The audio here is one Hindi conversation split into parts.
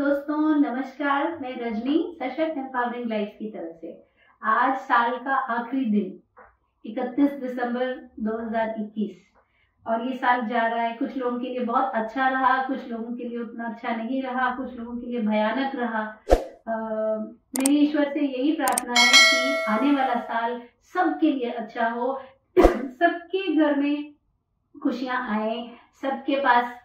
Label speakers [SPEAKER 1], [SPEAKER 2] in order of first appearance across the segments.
[SPEAKER 1] दोस्तों, नमस्कार। मैं रजनी सशक्त एम्पावरिंग लाइफ की तरफ से। आज साल का आखिरी दिन 31 दिसंबर 2021 और ये साल जा रहा है। कुछ लोगों के लिए बहुत अच्छा रहा, कुछ लोगों के लिए उतना अच्छा नहीं रहा, कुछ लोगों के लिए भयानक रहा। मेरी ईश्वर से यही प्रार्थना है कि आने वाला साल सबके लिए अच्छा हो, सबके घर में खुशियां आए, सबके पास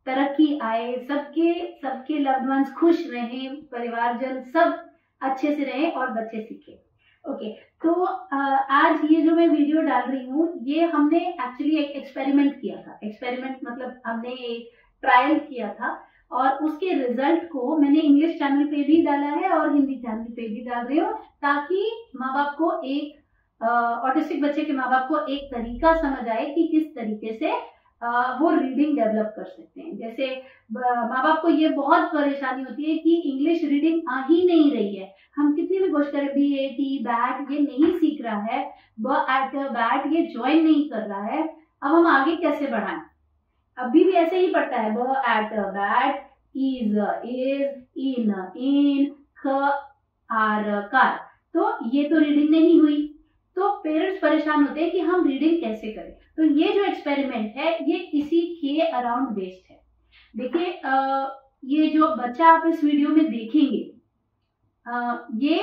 [SPEAKER 1] तरक्की आए, सबके सबके लव्ड वंस खुश रहें, परिवारजन सब अच्छे से रहें और बच्चे सीखें। ओके, तो आज ये जो मैं वीडियो डाल रही हूँ, ये हमने एक्चुअली एक एक्सपेरिमेंट किया था। एक्सपेरिमेंट मतलब हमने एक ट्रायल किया था और उसके रिजल्ट को मैंने इंग्लिश चैनल पे भी डाला है और हिंदी चैनल पे भी डाल रही हूँ, ताकि माँ बाप को एक ऑटिस्टिक बच्चे के माँ बाप को एक तरीका समझ आए कि किस तरीके से वो रीडिंग डेवलप कर सकते हैं। जैसे माँ बाप को ये बहुत परेशानी होती है कि इंग्लिश रीडिंग आ ही नहीं रही है। हम कितनी भी कोशिश करें, बी ए टी बैट ये नहीं सीख रहा है, ब एट बैट ये ज्वाइन नहीं कर रहा है। अब हम आगे कैसे बढ़ाएं? अभी भी ऐसे ही पढ़ता है, ब एट बैट, इज इन इन, क आर कार। तो ये तो रीडिंग नहीं हुई। तो पेरेंट्स परेशान होते हैं कि हम रीडिंग कैसे करें। तो ये जो एक्सपेरिमेंट है ये इसी के अराउंड बेस्ड है। देखिए, ये जो बच्चा आप इस वीडियो में देखेंगे, ये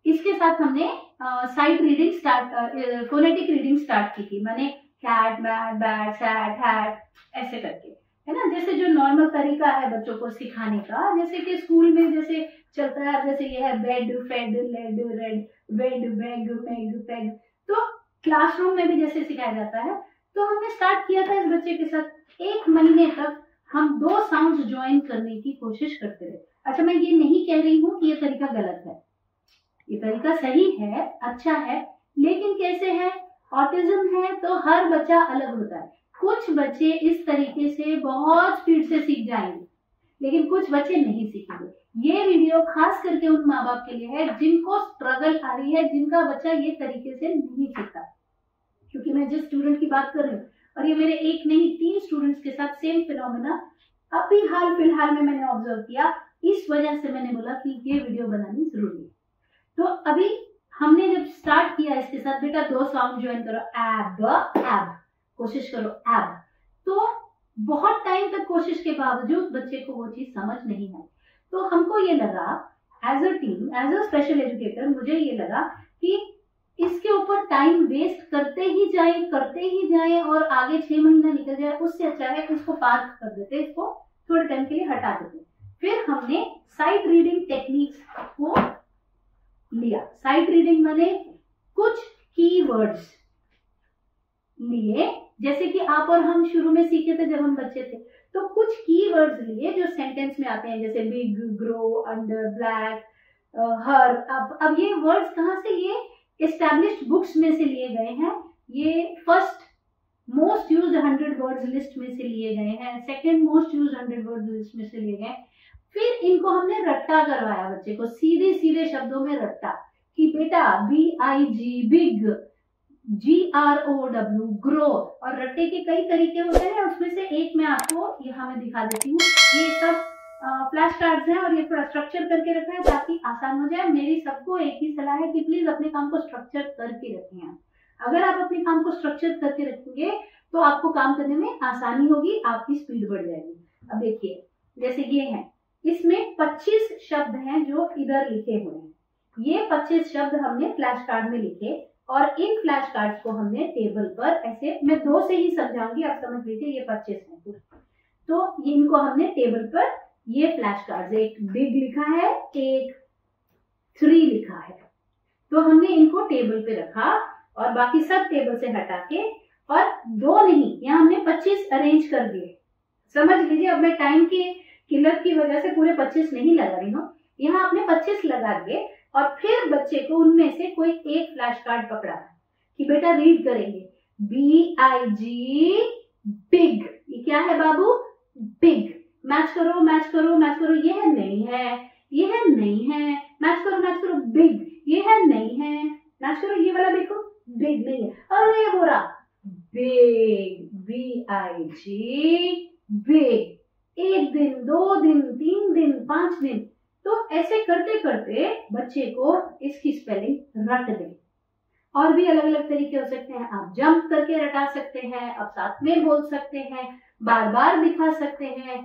[SPEAKER 1] इसके साथ हमने sight reading start, phonetic reading start की थी। मैंने cat, bat, bat, sat, hat ऐसे करके, है ना, जैसे जो नॉर्मल तरीका है बच्चों को सिखाने का, जैसे कि स्कूल में जैसे चलता है। जैसे ये है बेड, फेड, लेड, रेड, वेड, बैग, मैग, पैग। तो क्लासरूम में भी जैसे सिखाया जाता है। तो हमने स्टार्ट किया था इस बच्चे के साथ। 1 महीने तक हम 2 साउंड्स ज्वाइन करने की कोशिश करते रहे। अच्छा, मैं ये नहीं कह रही हूँ कि ये तरीका गलत है, ये तरीका सही है, अच्छा है, लेकिन कैसे है, ऑटिज्म है तो हर बच्चा अलग होता है। कुछ बच्चे इस तरीके से बहुत स्पीड से सीख जाएंगे, लेकिन कुछ बच्चे नहीं सीखेंगे। ये वीडियो खास करके उन माँ बाप के लिए है जिनको स्ट्रगल आ रही है, जिनका बच्चा ये तरीके से नहीं सीखता। क्योंकि मैं जिस स्टूडेंट की बात कर रही हूँ, और ये मेरे एक नहीं 3 स्टूडेंट्स के साथ सेम फिनोमेना अभी हाल फिलहाल में मैंने ऑब्जर्व किया। इस वजह से मैंने बोला कि ये वीडियो बनानी जरूरी है। तो अभी हमने जब स्टार्ट किया इसके साथ, बेटा 2 साउंड ज्वाइन करो, एब एब, कोशिश करो एब। तो बहुत टाइम तक कोशिश के बावजूद बच्चे को वो चीज समझ नहीं आई। तो हमको ये लगा, as a team, as a special educator, मुझे ये लगा कि इसके ऊपर टाइम वेस्ट करते ही जाएं और आगे 6 महीना निकल जाए, उससे अच्छा है इसको पार्क कर देते, इसको थोड़े टाइम के लिए हटा देते। फिर हमने साइट रीडिंग टेक्निक्स को लिया। साइट रीडिंग माने कुछ कीवर्ड्स लिए, जैसे कि आप और हम शुरू में सीखे थे जब हम बच्चे थे। तो कुछ कीवर्ड्स लिए जो सेंटेंस में आते हैं, जैसे बिग, ग्रो, अंडर, ब्लैक, हर। अब ये वर्ड्स कहाँ से, ये एस्टैब्लिश्ड बुक्स में से लिए गए हैं। ये first most used 100 words list में से लिए गए हैं, second most used 100 words list में से लिए गए। फिर इनको हमने रट्टा करवाया बच्चे को, सीधे सीधे शब्दों में रट्टा, कि बेटा BIG बिग, GROW ग्रो। और रट्टे के कई तरीके होते हैं, उसमें से एक मैं आपको यहाँ मैं दिखा देती हूँ। ये सब फ्लैश कार्ड्स हैं और ये थोड़ा स्ट्रक्चर करके रखा है ताकि आसान हो जाए। मेरी सबको एक ही सलाह है कि प्लीज अपने काम को स्ट्रक्चर करके रखें। अगर आप अपने काम को स्ट्रक्चर करके रखेंगे तो आपको काम करने में आसानी होगी, आपकी स्पीड बढ़ जाएगी। अब देखिए, जैसे ये है, इसमें 25 शब्द हैं जो इधर लिखे हुए हैं। ये 25 शब्द हमने फ्लैश कार्ड में लिखे और इन फ्लैश कार्ड्स को हमने टेबल पर, ऐसे मैं 2 से ही समझाऊंगी, आप समझ लीजिए ये 25 है। तो इनको हमने टेबल पर, ये फ्लैश कार्ड्स, एक बिग लिखा है, एक 3 लिखा है, तो हमने इनको टेबल पे रखा और बाकी सब टेबल से हटा के, और 2 नहीं, यहाँ हमने 25 अरेंज कर दिए। समझ लीजिए, अब मैं टाइम की किल्लत की वजह से पूरे 25 नहीं लगा रही हूँ, यहाँ आपने 25 लगा दिए। और फिर बच्चे को उनमें से कोई एक फ्लैश कार्ड पकड़ा कि बेटा रीड करेंगे, BIG बिग। ये क्या है बाबू? बिग। मैच करो, मैच करो, मैच करो। ये है, नहीं है, ये है, नहीं है, मैच करो, मैच करो। बिग, ये है, नहीं है, मैच करो। ये वाला देखो, बिग नहीं है, अरे बोरा बिग, BIG बिग। 1 दिन, 2 दिन, 3 दिन, 5 दिन, तो ऐसे करते करते बच्चे को इसकी स्पेलिंग रट गई। और भी अलग अलग तरीके हो सकते हैं, आप जंप करके रटा सकते हैं, आप साथ में बोल सकते हैं, बार बार दिखा सकते हैं,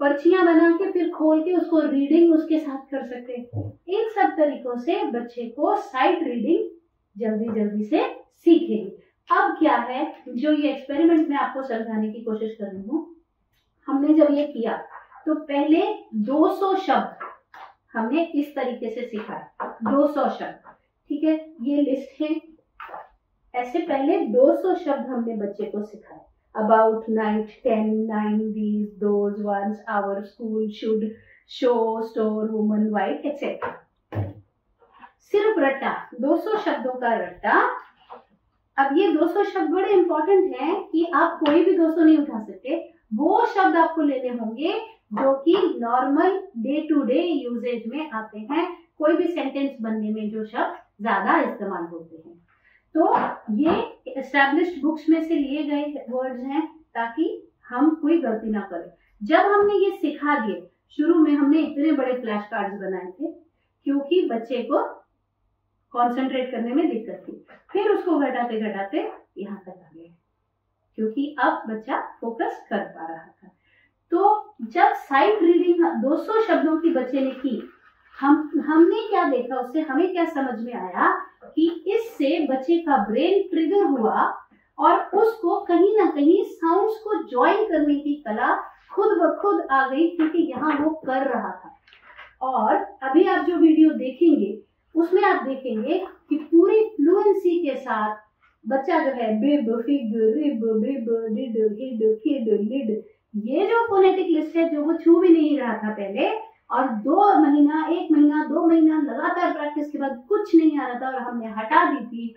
[SPEAKER 1] पर्चियां बना के फिर खोल के उसको रीडिंग उसके साथ कर सकते हैं। इन सब तरीकों से बच्चे को साइट रीडिंग जल्दी जल्दी से सीखेगी। अब क्या है, जो ये एक्सपेरिमेंट मैं आपको समझाने की कोशिश कर रही हूँ, हमने जब ये किया तो पहले 200 शब्द हमने इस तरीके से सीखा, 200 शब्द, ठीक है, ये लिस्ट है। ऐसे पहले 200 शब्द हमने बच्चे को सिखाए, about, night, 10, 9, these, those, once, our, school, should, show, store, woman, white, etc. सिर्फ रट्टा, 200 शब्दों का रट्टा। अब ये 200 शब्द बड़े इंपॉर्टेंट हैं कि आप कोई भी 200 नहीं उठा सकते, वो शब्द आपको लेने होंगे जो कि normal day to day usages में आते हैं, कोई भी सेंटेंस बनने में जो शब्द ज्यादा इस्तेमाल होते हैं। तो ये एस्टैब्लिश्ड बुक्स में से लिए गए वर्ड्स हैं ताकि हम कोई गलती ना करें। जब हमने ये सिखा दिए, शुरू में हमने इतने बड़े फ्लैश कार्ड्स बनाए थे क्योंकि बच्चे को कंसंट्रेट करने में दिक्कत थी, फिर उसको घटाते घटाते यहाँ तक आ गए क्योंकि अब बच्चा फोकस कर पा रहा था। तो जब साइट रीडिंग 200 शब्दों की बच्चे ने की, हमने क्या देखा, उससे हमें क्या समझ में आया कि इससे बच्चे का ब्रेन ट्रिगर हुआ और उसको कहीं ना कहीं साउंड्स को ज्वाइन करने की कला खुद ब खुद आ गई क्योंकि यहाँ वो कर रहा था। और अभी आप जो वीडियो देखेंगे उसमें आप देखेंगे कि पूरी फ्लुएंसी के साथ बच्चा जो है bib, fig, rib, brib, did, hid, kid, lid, ये जो फोनेटिक लिस्ट है जो वो छू भी नहीं रहा था पहले, और 2 महीना, 1 महीना, 2 महीना लगातार प्रैक्टिस के बाद कुछ नहीं आ रहा था और हमने हटा दी थी।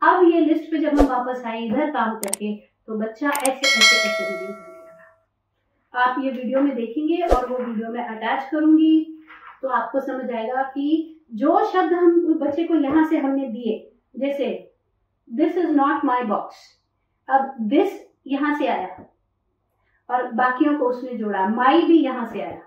[SPEAKER 1] अब ये लिस्ट पे जब हम वापस आए इधर काम करके तो बच्चा ऐसे रीडिंग करने लगा। आप ये वीडियो में देखेंगे और वो वीडियो में अटैच करूंगी तो आपको समझ आएगा कि जो शब्द हम बच्चे को यहाँ से हमने दिए, जैसे this is not my box, अब दिस यहाँ से आया और बाकियों को उसने जोड़ा, माई भी यहाँ से आया,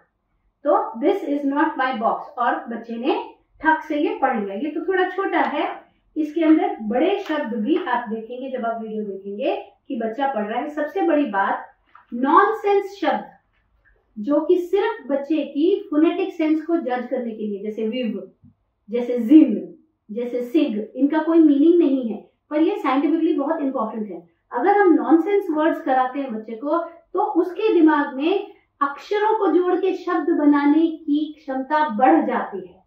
[SPEAKER 1] तो this is not my box, और बच्चे ने ठक से ये पढ़ लिया। ये तो थोड़ा छोटा है, इसके अंदर बड़े शब्द भी आप देखेंगे जब आप वीडियो देखेंगे कि बच्चा पढ़ रहा है। सबसे बड़ी बात, नॉनसेंस शब्द जो कि सिर्फ बच्चे की फोनेटिक सेंस को जज करने के लिए, जैसे विव, जैसे जिम, जैसे सिग, इनका कोई मीनिंग नहीं है पर ये साइंटिफिकली बहुत इंपॉर्टेंट है। अगर हम नॉनसेंस वर्ड्स कराते हैं बच्चे को तो उसके दिमाग में अक्षरों को जोड़ के शब्द बनाने की क्षमता बढ़ जाती है।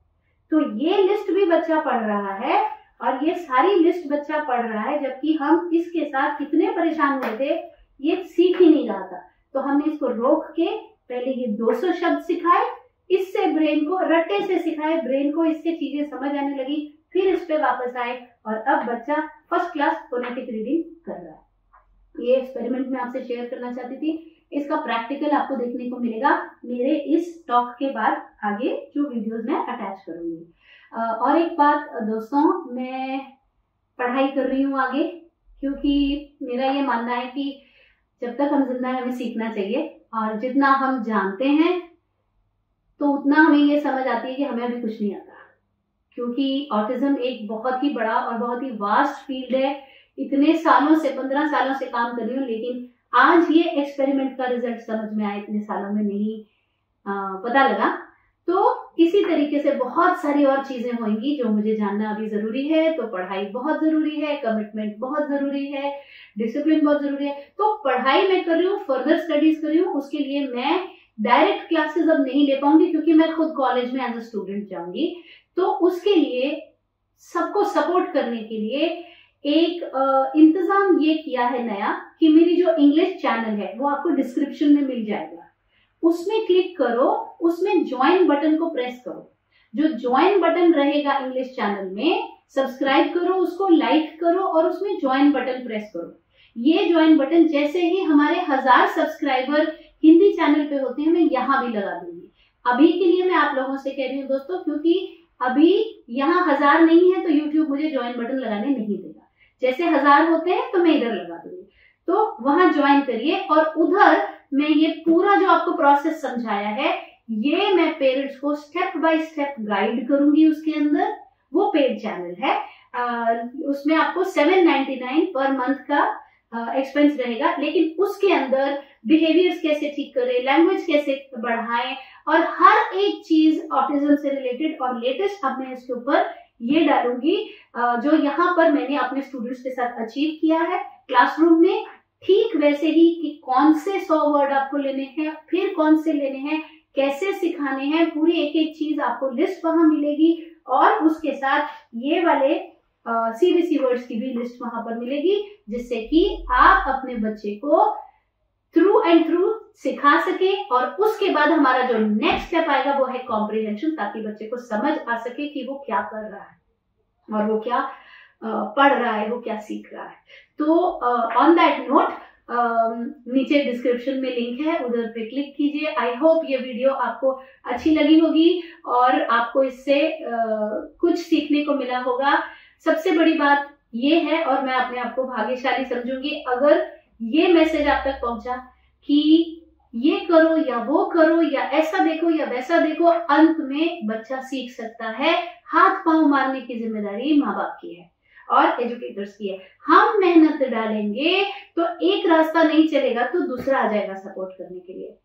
[SPEAKER 1] तो ये लिस्ट भी बच्चा पढ़ रहा है और ये सारी लिस्ट बच्चा पढ़ रहा है, जबकि हम इसके साथ कितने परेशान हुए थे, ये सीख ही नहीं रहा था। तो हमने इसको रोक के पहले ये 200 शब्द सिखाए, इससे ब्रेन को रट्टे से सिखाए, ब्रेन को इससे चीजें समझ आने लगी, फिर इस पे वापस आए और अब बच्चा फर्स्ट क्लास फोनेटिक रीडिंग कर रहा है। ये एक्सपेरिमेंट मैं आपसे शेयर करना चाहती थी। इसका प्रैक्टिकल आपको देखने को मिलेगा मेरे इस टॉक के बाद आगे जो वीडियोस मैं अटैच करूंगी। और एक बात दोस्तों, मैं पढ़ाई कर रही हूँ आगे, क्योंकि मेरा ये मानना है कि जब तक हम जिंदा हैं हमें सीखना चाहिए, और जितना हम जानते हैं तो उतना हमें ये समझ आती है कि हमें अभी कुछ नहीं आता, क्योंकि ऑटिज्म एक बहुत ही बड़ा और बहुत ही वास्ट फील्ड है। इतने सालों से, 15 सालों से काम कर रही हूँ, लेकिन आज ये एक्सपेरिमेंट का रिजल्ट समझ में आया, इतने सालों में नहीं पता लगा। तो इसी तरीके से बहुत सारी और चीजें होंगी जो मुझे जानना अभी जरूरी है। तो पढ़ाई बहुत जरूरी है, कमिटमेंट बहुत जरूरी है, डिसिप्लिन बहुत जरूरी है। तो पढ़ाई मैं कर रही हूँ, फर्दर स्टडीज कर रही हूँ, उसके लिए मैं डायरेक्ट क्लासेस अब नहीं ले पाऊंगी क्योंकि मैं खुद कॉलेज में एज अ स्टूडेंट जाऊंगी। तो उसके लिए सबको सपोर्ट करने के लिए एक इंतजाम ये किया है नया कि मेरी जो इंग्लिश चैनल है वो आपको डिस्क्रिप्शन में मिल जाएगा, उसमें क्लिक करो, उसमें ज्वाइन बटन को प्रेस करो। जो ज्वाइन बटन रहेगा इंग्लिश चैनल में, सब्सक्राइब करो, उसको लाइक करो और उसमें ज्वाइन बटन प्रेस करो। ये ज्वाइन बटन जैसे ही हमारे 1000 सब्सक्राइबर हिंदी चैनल पे होते हैं मैं यहाँ भी लगा दूंगी। अभी के लिए मैं आप लोगों से कह रही हूँ दोस्तों, क्योंकि अभी यहाँ 1000 नहीं है तो यूट्यूब मुझे ज्वाइन बटन लगाने नहीं देगा। जैसे 1000 होते हैं तो मैं इधर लगा दूंगी, तो वहां ज्वाइन करिए और उधर में ये पूरा जो आपको प्रोसेस समझाया है, ये मैं पेरेंट्स को स्टेप बाय स्टेप गाइड करूंगी उसके अंदर। वो पेड चैनल है, उसमें आपको 799 पर मंथ का एक्सपेंस रहेगा, लेकिन उसके अंदर बिहेवियर्स कैसे ठीक करें, लैंग्वेज कैसे बढ़ाएं, और हर एक चीज ऑटिज्म से रिलेटेड और लेटेस्ट अब मैं इसके ऊपर ये डालूंगी जो यहाँ पर मैंने अपने स्टूडेंट्स के साथ अचीव किया है क्लासरूम में, ठीक वैसे ही कि कौन से 100 वर्ड आपको लेने हैं, फिर कौन से लेने हैं, कैसे सिखाने हैं, पूरी एक एक चीज आपको लिस्ट वहां मिलेगी, और उसके साथ ये वाले सीबीसी वर्ड्स की भी लिस्ट वहां पर मिलेगी, जिससे कि आप अपने बच्चे को थ्रू एंड थ्रू सिखा सके। और उसके बाद हमारा जो नेक्स्ट स्टेप आएगा वो है कॉम्प्रिहेंशन, ताकि बच्चे को समझ आ सके कि वो क्या कर रहा है और वो क्या पढ़ रहा है, वो क्या सीख रहा है। तो ऑन दैट नोट, नीचे डिस्क्रिप्शन में लिंक है, उधर पे क्लिक कीजिए। आई होप ये वीडियो आपको अच्छी लगी होगी और आपको इससे कुछ सीखने को मिला होगा। सबसे बड़ी बात ये है, और मैं अपने आप को भाग्यशाली समझूंगी अगर ये मैसेज आप तक पहुंचा कि ये करो या वो करो या ऐसा देखो या वैसा देखो, अंत में बच्चा सीख सकता है। हाथ पांव मारने की जिम्मेदारी माँ बाप की है और एजुकेटर्स की है। हम मेहनत डालेंगे तो एक रास्ता नहीं चलेगा तो दूसरा आ जाएगा सपोर्ट करने के लिए।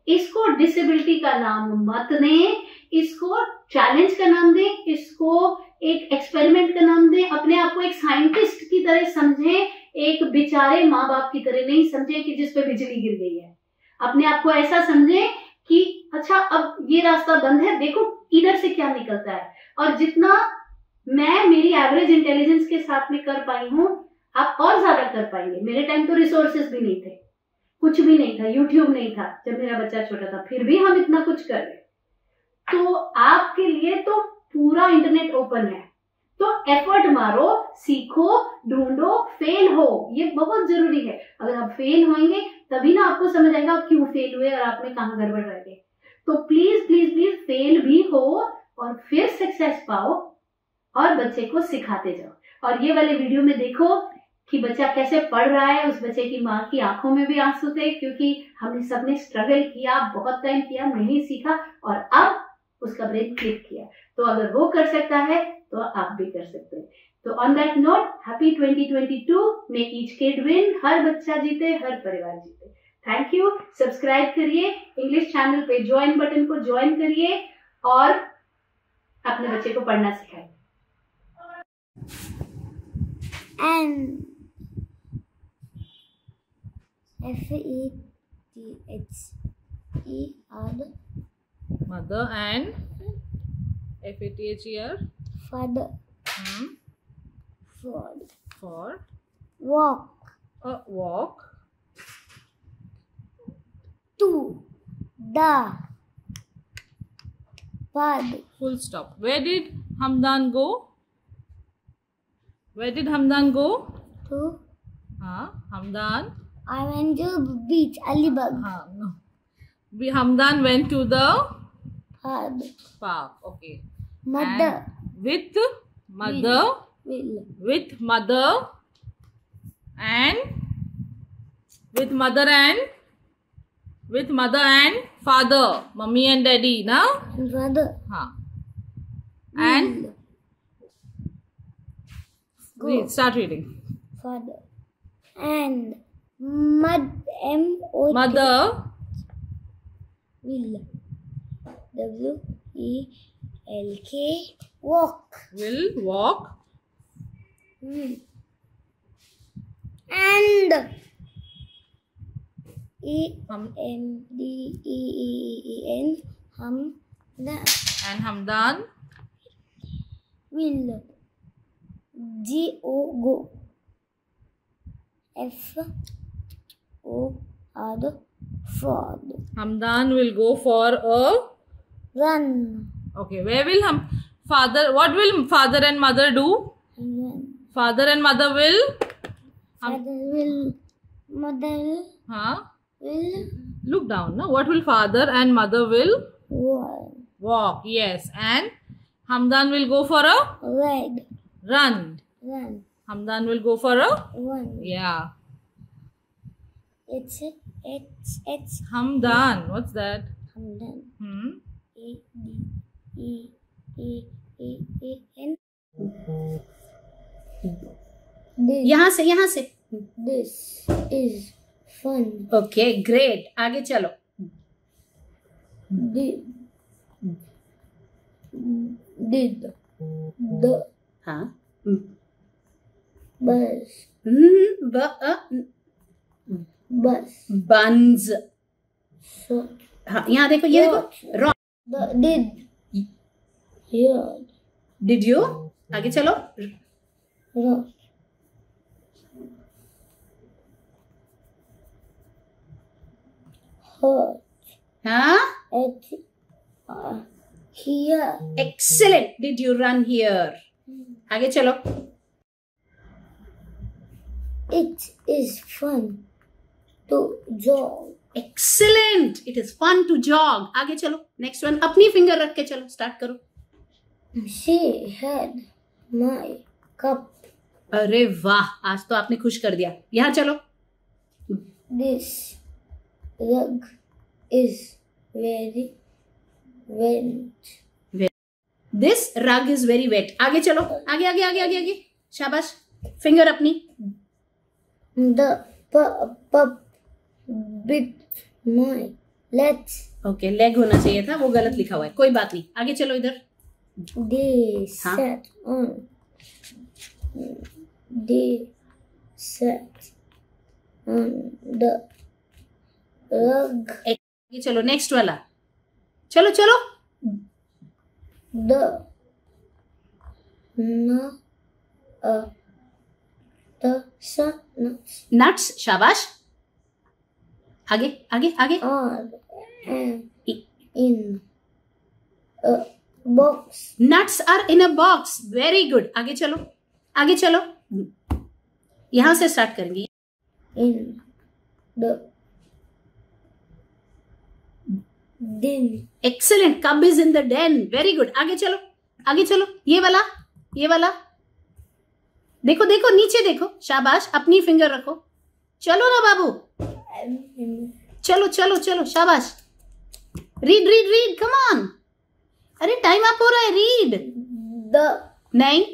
[SPEAKER 1] इसको डिसेबिलिटी का नाम मत दें, इसको चैलेंज का नाम दें, इसको एक एक्सपेरिमेंट का नाम दें। अपने आप को एक साइंटिस्ट की तरह समझें, एक बेचारे माँ बाप की तरह नहीं समझें कि जिस पे बिजली गिर गई है। अपने आप को ऐसा समझें कि अच्छा अब ये रास्ता बंद है, देखो इधर से क्या निकलता है। और जितना मैं मेरी एवरेज इंटेलिजेंस के साथ में कर पाई हूँ, आप और ज्यादा कर पाएंगे। मेरे टाइम तो रिसोर्सेस भी नहीं थे, कुछ भी नहीं था, यूट्यूब नहीं था जब मेरा बच्चा छोटा था, फिर भी हम इतना कुछ कर रहे। तो आपके लिए तो पूरा इंटरनेट ओपन है, तो एफर्ट मारो, सीखो, ढूंढो, फेल हो, ये बहुत जरूरी है। अगर आप फेल होंगे तभी ना आपको समझ आएगा आप क्यों फेल हुए और आपने कहाँ गड़बड़ रह गए। तो प्लीज प्लीज प्लीज फेल भी हो और फिर सक्सेस पाओ और बच्चे को सिखाते जाओ। और ये वाले वीडियो में देखो कि बच्चा कैसे पढ़ रहा है, उस बच्चे की माँ की आंखों में भी आंसू थे, क्योंकि हमने सबने स्ट्रगल किया, बहुत टाइम किया, नहीं सीखा और अब उसका ब्रेन क्लिक किया। तो अगर वो कर सकता है तो आप भी कर सकते हैं। तो on that note, happy 2022, may each kid win, हर बच्चा जीते, हर परिवार जीते। Thank you. सब्सक्राइब करिए, इंग्लिश चैनल पे ज्वाइन बटन को ज्वाइन करिए और अपने बच्चे को पढ़ना सिखाइए।
[SPEAKER 2] And FATHER,
[SPEAKER 3] mother, and FATHER,
[SPEAKER 2] father,
[SPEAKER 3] for
[SPEAKER 2] walk,
[SPEAKER 3] walk,
[SPEAKER 2] to the pad.
[SPEAKER 3] full stop. Where did Hamdan go? Where did Hamdan go?
[SPEAKER 2] To
[SPEAKER 3] Hamdan.
[SPEAKER 2] I went to beach, Alibag.
[SPEAKER 3] No. Hamdan went to the
[SPEAKER 2] Pad.
[SPEAKER 3] park. Okay.
[SPEAKER 2] Mother.
[SPEAKER 3] And with mother.
[SPEAKER 2] Will.
[SPEAKER 3] With mother and with mother and father, mummy and daddy, na?
[SPEAKER 2] And father.
[SPEAKER 3] And read, start reading.
[SPEAKER 2] Father. And
[SPEAKER 3] mother
[SPEAKER 2] will. WELK. Walk.
[SPEAKER 3] will walk.
[SPEAKER 2] And HAMDEEN.
[SPEAKER 3] And Hamdan
[SPEAKER 2] will. GO. FOR.
[SPEAKER 3] Hamdan will go for a
[SPEAKER 2] Run.
[SPEAKER 3] Okay, where will what will father and mother do?
[SPEAKER 2] Run.
[SPEAKER 3] Father and mother will
[SPEAKER 2] Father will. Mother will.
[SPEAKER 3] Look down, no? What will father and mother will
[SPEAKER 2] Walk.
[SPEAKER 3] Yes. And Hamdan will go for a
[SPEAKER 2] Run.
[SPEAKER 3] Hamdan will go for a
[SPEAKER 2] Run.
[SPEAKER 3] yeah.
[SPEAKER 2] It's it. It's
[SPEAKER 3] Hamdan. What's that?
[SPEAKER 2] Hamdan. A D E N.
[SPEAKER 4] यहाँ से
[SPEAKER 2] This is fun.
[SPEAKER 4] Okay, great. आगे चलो.
[SPEAKER 2] Did the
[SPEAKER 4] हाँ.
[SPEAKER 2] bus
[SPEAKER 4] buns.
[SPEAKER 2] so
[SPEAKER 4] हाँ, यहाँ देखो ये देखो. Rock. Did you? आगे चलो.
[SPEAKER 2] rock hurt
[SPEAKER 4] हाँ.
[SPEAKER 2] at here.
[SPEAKER 4] Excellent. Did you run here? आगे चलो.
[SPEAKER 2] It is fun to jog.
[SPEAKER 4] Excellent. It is fun to jog. आगे चलो. Next one. अपनी finger रख के चलो. Start करो.
[SPEAKER 2] She had my cup.
[SPEAKER 4] अरे वाह, आज तो आपने खुश कर दिया. यहाँ चलो.
[SPEAKER 2] This rug is very wet.
[SPEAKER 4] This rug is very wet. आगे चलो. आगे. शाबाश. Finger अपनी.
[SPEAKER 2] The pup bit my legs.
[SPEAKER 4] Okay, leg होना चाहिए था, वो गलत लिखा हुआ है. कोई बात नहीं. आगे चलो इधर.
[SPEAKER 2] They
[SPEAKER 4] हाँ.
[SPEAKER 2] sat on the rug.
[SPEAKER 4] आगे चलो. Next वाला. चलो.
[SPEAKER 2] The
[SPEAKER 4] Nuts. शाबाश. आगे.
[SPEAKER 2] are in a box.
[SPEAKER 4] Nuts are in a box. Very good. आगे चलो. यहाँ से स्टार्ट करेंगे.
[SPEAKER 2] In the den.
[SPEAKER 4] Excellent. Cub is in the den. Very good. आगे चलो. ये वाला. देखो नीचे देखो. शाबाश. अपनी फिंगर रखो. चलो ना बाबू. चलो. शाबाश. Read. Come on. अरे टाइम अप हो रहा है. Read. नहीं.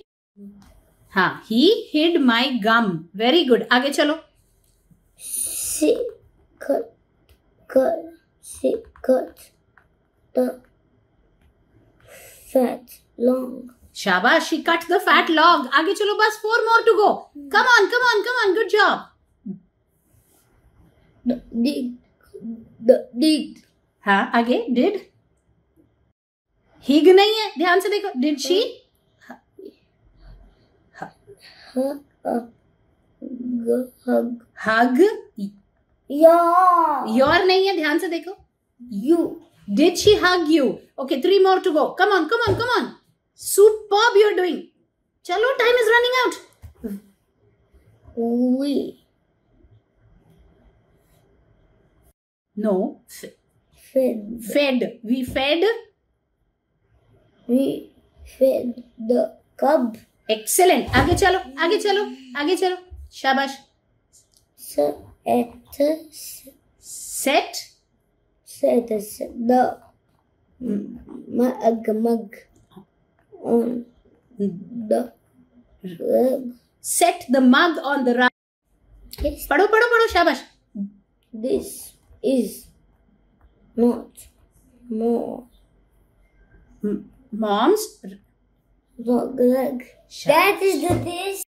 [SPEAKER 4] हाँ. He hid my gum. Very good. आगे चलो.
[SPEAKER 2] She cut the fat log.
[SPEAKER 4] शाबाश. She cut the fat log. आगे चलो. बस 4 more to go. Come on. Good job.
[SPEAKER 2] Did.
[SPEAKER 4] हाँ. आगे. Did. Hig नहीं है. ध्यान से देखो. Did she? Hug.
[SPEAKER 2] Yeah.
[SPEAKER 4] Your नहीं है. ध्यान से देखो.
[SPEAKER 2] You.
[SPEAKER 4] Did she hug you? Okay, 3 more to go. Come on. Superb you're doing. Chalo, time is running out.
[SPEAKER 2] We.
[SPEAKER 4] No.
[SPEAKER 2] Fed.
[SPEAKER 4] We fed.
[SPEAKER 2] The cub.
[SPEAKER 4] Excellent. आगे चलो. शाबाश. Set
[SPEAKER 2] the mug on the rug.
[SPEAKER 4] Set the mug on the rug.
[SPEAKER 2] Yes.
[SPEAKER 4] पढ़ो. शाबाश.
[SPEAKER 2] This is not
[SPEAKER 4] Mom's
[SPEAKER 2] rug. That is the this.